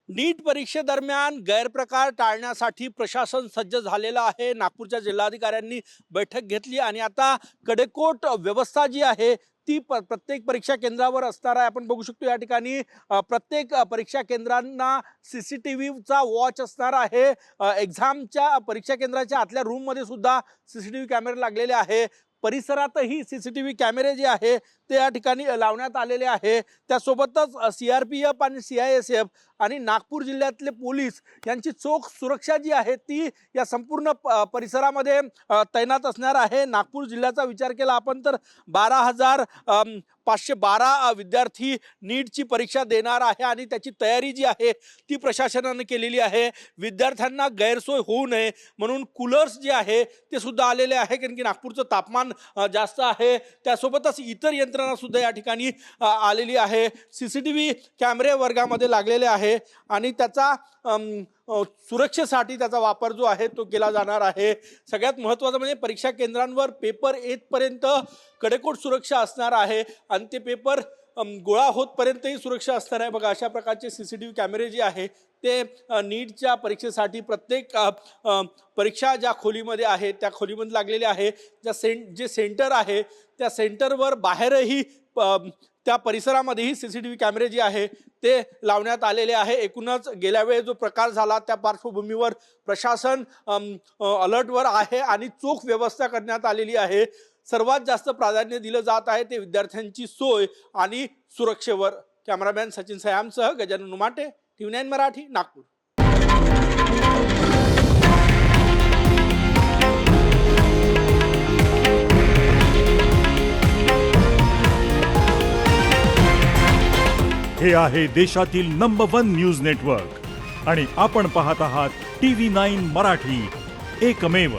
नीट परीक्षेदरम्यान गैरप्रकार टाळण्यासाठी प्रशासन सज्ज झालेलं आहे। नागपूरच्या जिल्हाधिकाऱ्यांनी बैठक घेतली आणि आता कडेकोट व्यवस्था जी आहे ती प्रत्येक परीक्षा केंद्रावर असणार आहे। आपण बघू शकतो या ठिकाणी प्रत्येक परीक्षा केंद्रांना CCTVचा वॉच असणार आहे। एक्झामच्या परीक्षा केंद्राच्या आतल्या रूममध्ये सुद्धा CCTV कॅमेरे लागलेले आहे। परिसरातही CCTV कॅमेरे जे आहे ते या ठिकाणी लावण्यात आलेले आहे। त्यासोबतच CRPF आणि CISF आणि नागपूर जिल्ह्यातले पोलीस यांची चोख सुरक्षा जी आहे ती या संपूर्ण परिसरामध्ये तैनात असणार आहे। नागपूर जिल्ह्याचा विचार केला आपण तर 12,512 विद्यार्थी नीटची परीक्षा देणार आहे आणि त्याची तयारी जी आहे ती प्रशासनाने केलेली आहे। विद्यार्थ्यांना गैरसोय होऊ नये म्हणून कूलर्स जे आहे ते सुद्धा आलेले आहे, कारण की नागपूरचं तापमान जास्त आहे। त्यासोबतच इतर यंत्रणा सुद्धा या ठिकाणी आलेली आहे। CCTV कॅमेरे वर्गामध्ये लागलेले आहे आणि त्याचा सुरक्षेसाठी त्याचा वापर जो आहे तो केला जाणार आहे। सगळ्यात महत्त्वाचं म्हणजे परीक्षा केंद्रांवर पेपर येतपर्यंत कडेकोट सुरक्षा असणार आहे आणि ते पेपर गोळा होतपर्यंतही सुरक्षा असणार आहे। बघा, अशा प्रकारचे CCTV कॅमेरे जे आहे ते नीटच्या परीक्षेसाठी प्रत्येक परीक्षा ज्या खोलीमध्ये आहे त्या खोलीमध्ये लागलेले आहे। जे सेंटर आहे त्या सेंटरवर बाहेरही त्या परिसरामध्येही CCTV कॅमेरे जे आहे ते लावण्यात आलेले आहे। एकूणच गेल्या वेळी जो प्रकार झाला त्या पार्श्वभूमीवर प्रशासन अलर्टवर आहे आणि चोख व्यवस्था करण्यात आलेली आहे। सर्वात जास्त प्राधान्य दिलं जात आहे ते विद्यार्थ्यांची सोय आणि सुरक्षेवर। कॅमेरामॅन सचिन सयामसह गजानन उमाटे, TV9 मराठी, नागपूर। हे आहे देशातील नंबर 1 न्यूज नेटवर्क आणि आपण पाहत आहात TV9 मराठी, एकमेव।